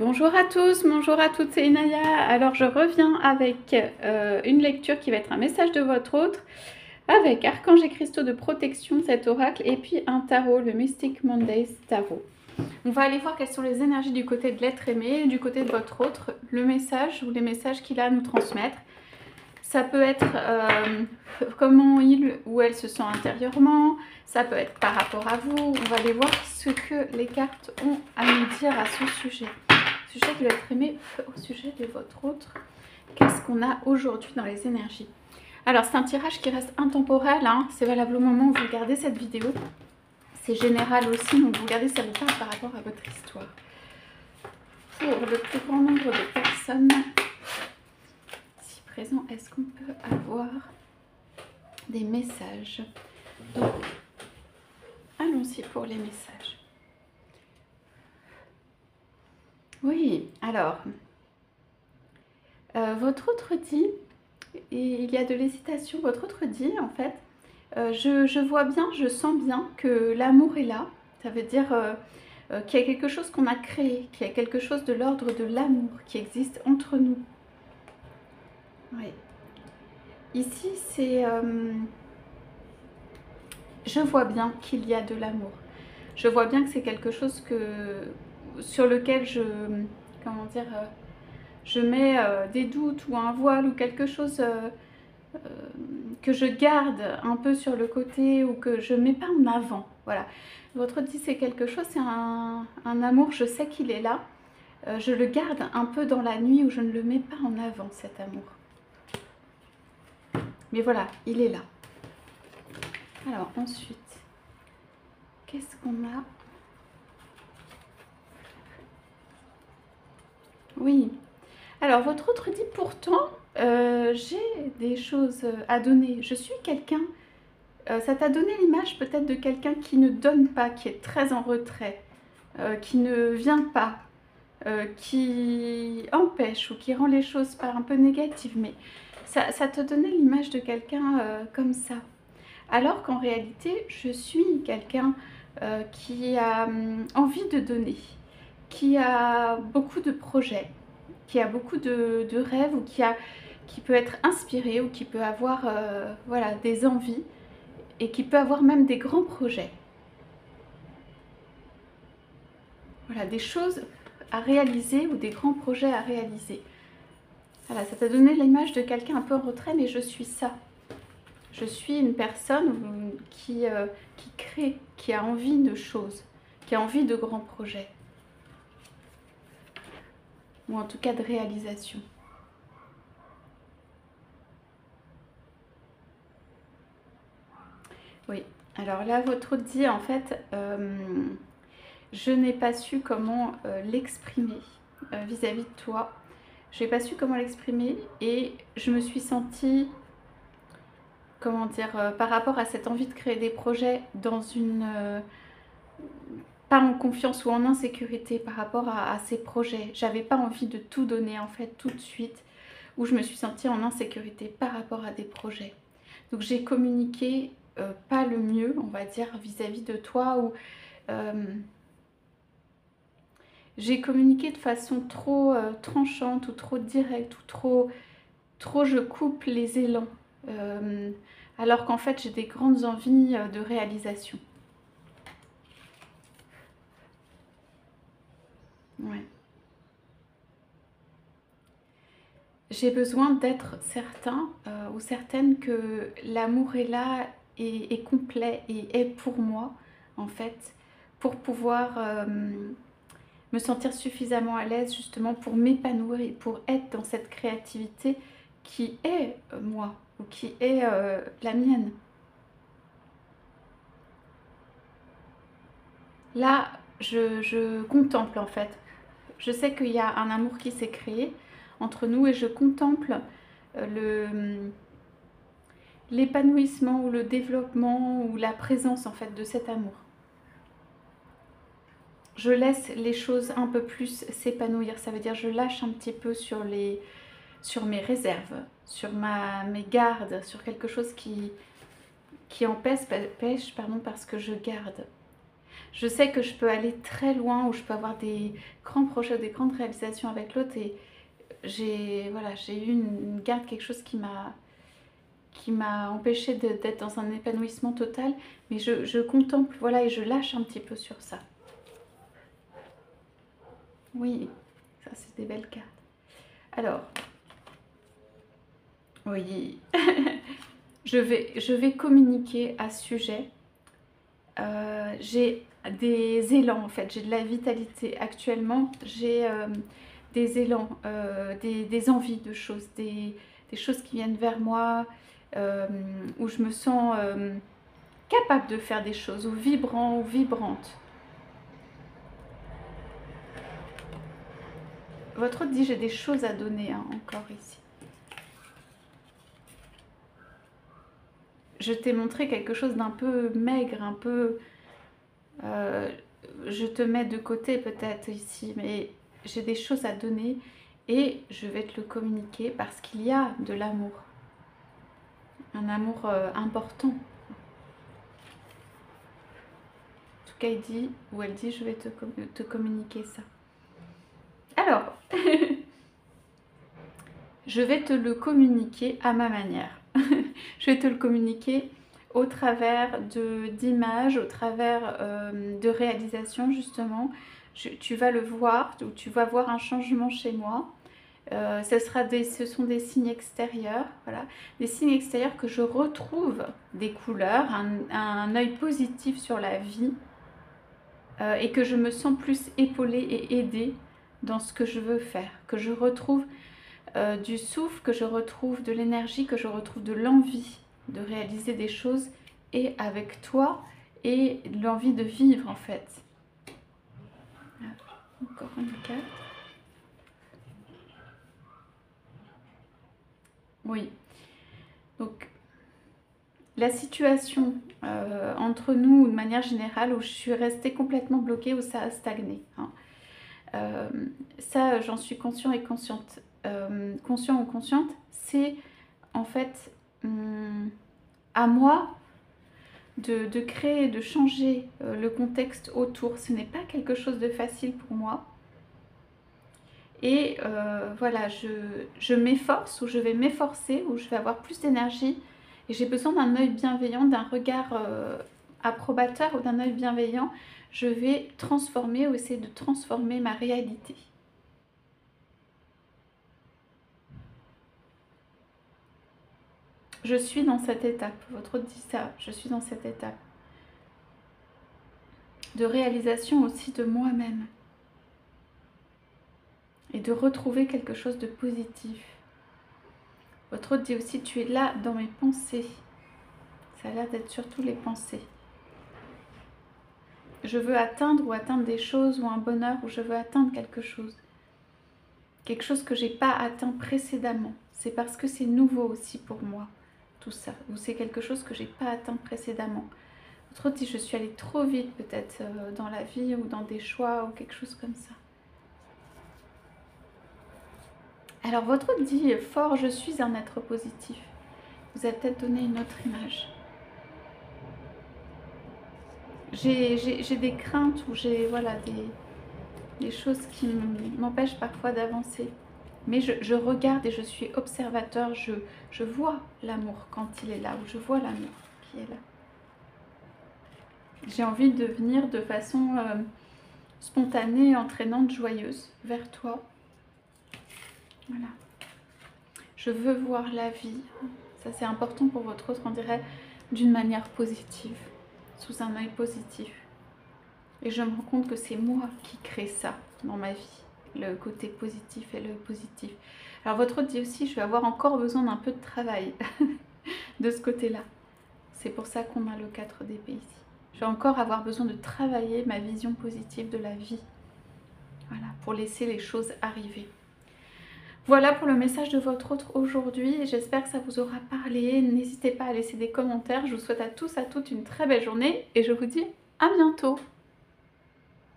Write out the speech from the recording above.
Bonjour à tous, bonjour à toutes, c'est Inaya. Alors je reviens avec une lecture qui va être un message de votre autre, avec Archange et Cristaux de protection, cet oracle, et puis un tarot, le Mystic Mondays Tarot. On va aller voir quelles sont les énergies du côté de l'être aimé, du côté de votre autre, le message ou les messages qu'il a à nous transmettre. Ça peut être comment il ou elle se sent intérieurement, ça peut être par rapport à vous. On va aller voir ce que les cartes ont à nous dire à ce sujet. Sujet de l'être aimé au sujet de votre autre. Qu'est-ce qu'on a aujourd'hui dans les énergies? Alors c'est un tirage qui reste intemporel, hein. C'est valable au moment où vous regardez cette vidéo. C'est général aussi, donc vous regardez ça vous parle par rapport à votre histoire. Pour le plus grand nombre de personnes ici présentes, est-ce qu'on peut avoir des messages? Donc, allons-y pour les messages. Oui, alors, votre autre dit, et il y a de l'hésitation, votre autre dit en fait, je vois bien, je sens bien que l'amour est là. Ça veut dire qu'il y a quelque chose qu'on a créé, qu'il y a quelque chose de l'ordre de l'amour qui existe entre nous. Oui. Ici, c'est... je vois bien qu'il y a de l'amour. Je vois bien que c'est quelque chose sur lequel je... Comment dire je mets des doutes ou un voile ou quelque chose que je garde un peu sur le côté ou que je ne mets pas en avant. Voilà. Votre dit c'est quelque chose, c'est un amour, je sais qu'il est là. Je le garde un peu dans la nuit où je ne le mets pas en avant, cet amour. Mais voilà, il est là. Alors ensuite, qu'est-ce qu'on a? Oui. Alors votre autre dit pourtant, j'ai des choses à donner. Je suis quelqu'un, ça t'a donné l'image peut-être de quelqu'un qui ne donne pas, qui est très en retrait, qui ne vient pas, qui empêche ou qui rend les choses pas un peu négatives. Mais ça te donnait l'image de quelqu'un comme ça. Alors qu'en réalité, je suis quelqu'un qui a envie de donner, qui a beaucoup de projets, qui a beaucoup de rêves ou qui peut être inspiré ou qui peut avoir voilà, des envies et qui peut avoir même des grands projets. Voilà, des choses à réaliser ou des grands projets à réaliser. Voilà, ça t'a donné l'image de quelqu'un un peu en retrait, mais je suis ça. Je suis une personne qui crée, qui a envie de choses, qui a envie de grands projets. Ou en tout cas de réalisation. Oui, alors là, votre autre dit en fait, je n'ai pas su comment l'exprimer vis-à-vis de toi. Je n'ai pas su comment l'exprimer et je me suis sentie, comment dire, par rapport à cette envie de créer des projets dans une... pas en confiance ou en insécurité par rapport à ces projets. J'avais pas envie de tout donner en fait tout de suite, où je me suis sentie en insécurité par rapport à des projets. Donc j'ai communiqué pas le mieux, on va dire, vis-à-vis de toi, ou j'ai communiqué de façon trop tranchante ou trop directe, ou trop je coupe les élans, alors qu'en fait j'ai des grandes envies de réalisation. Ouais. J'ai besoin d'être certain ou certaine que l'amour est là et est complet et est pour moi, en fait, pour pouvoir me sentir suffisamment à l'aise justement pour m'épanouir et pour être dans cette créativité qui est moi ou qui est la mienne. Là, je contemple en fait. Je sais qu'il y a un amour qui s'est créé entre nous et je contemple l'épanouissement ou le développement ou la présence en fait de cet amour. Je laisse les choses un peu plus s'épanouir, ça veut dire je lâche un petit peu sur mes réserves, sur mes gardes, sur quelque chose qui empêche pardon, parce que je garde. je sais que je peux aller très loin, ou je peux avoir des grands projets, des grandes réalisations avec l'autre, et voilà, j'ai eu une garde, quelque chose qui m'a empêché d'être dans un épanouissement total, mais je contemple, voilà, et je lâche un petit peu sur ça. Oui, ça c'est des belles cartes. Alors, oui, je vais communiquer à ce sujet. J'ai des élans en fait, j'ai de la vitalité actuellement, j'ai des élans, des envies de choses, des choses qui viennent vers moi, où je me sens capable de faire des choses, ou vibrant, ou vibrante. Votre autre dit j'ai des choses à donner, hein, encore ici. Je t'ai montré quelque chose d'un peu maigre, un peu... je te mets de côté peut-être ici, mais j'ai des choses à donner et je vais te le communiquer parce qu'il y a de l'amour. Un amour important. En tout cas, il dit, ou elle dit, je vais te communiquer ça. Alors, je vais te le communiquer à ma manière. Je vais te le communiquer au travers d'images, au travers de réalisations justement. Tu vas le voir, ou tu vas voir un changement chez moi. Ce sont des signes extérieurs, voilà, des signes extérieurs que je retrouve des couleurs, un œil positif sur la vie, et que je me sens plus épaulée et aidée dans ce que je veux faire, que je retrouve du souffle, que je retrouve de l'énergie, que je retrouve de l'envie de réaliser des choses, et avec toi, et l'envie de vivre en fait. Encore une carte. Oui. Donc, la situation entre nous, de manière générale, où je suis restée complètement bloquée, où ça a stagné. Hein. Ça, j'en suis conscient et consciente. Conscient ou consciente, c'est en fait à moi de créer, de changer le contexte autour. Ce n'est pas quelque chose de facile pour moi. Et voilà, je m'efforce, ou je vais m'efforcer, ou je vais avoir plus d'énergie. Et j'ai besoin d'un œil bienveillant, d'un regard approbateur, ou d'un œil bienveillant. Je vais transformer, ou essayer de transformer ma réalité. Je suis dans cette étape. Votre autre dit ça, je suis dans cette étape. De réalisation aussi de moi-même. Et de retrouver quelque chose de positif. Votre autre dit aussi, tu es là dans mes pensées. Ça a l'air d'être surtout les pensées. Je veux atteindre des choses, ou un bonheur, ou je veux atteindre quelque chose. Quelque chose que je n'ai pas atteint précédemment. C'est parce que c'est nouveau aussi pour moi, tout ça. Ou c'est quelque chose que je n'ai pas atteint précédemment. Votre autre dit, je suis allée trop vite peut-être dans la vie, ou dans des choix, ou quelque chose comme ça. Alors votre autre dit, fort, je suis un être positif. Vous avez peut-être donné une autre image. J'ai des craintes, ou j'ai voilà, des choses qui m'empêchent parfois d'avancer. Mais je regarde et je suis observateur, je vois l'amour quand il est là, ou je vois l'amour qui est là. J'ai envie de venir de façon spontanée, entraînante, joyeuse vers toi. Voilà. Je veux voir la vie. Ça c'est important pour votre autre, on dirait, d'une manière positive, sous un œil positif. Et je me rends compte que c'est moi qui crée ça dans ma vie, le côté positif et le positif. Alors votre autre dit aussi, je vais avoir encore besoin d'un peu de travail de ce côté-là. C'est pour ça qu'on a le 4 d'épée ici. Je vais encore avoir besoin de travailler ma vision positive de la vie. Voilà, pour laisser les choses arriver. Voilà pour le message de votre autre aujourd'hui. J'espère que ça vous aura parlé. N'hésitez pas à laisser des commentaires. Je vous souhaite à tous, à toutes une très belle journée et je vous dis à bientôt.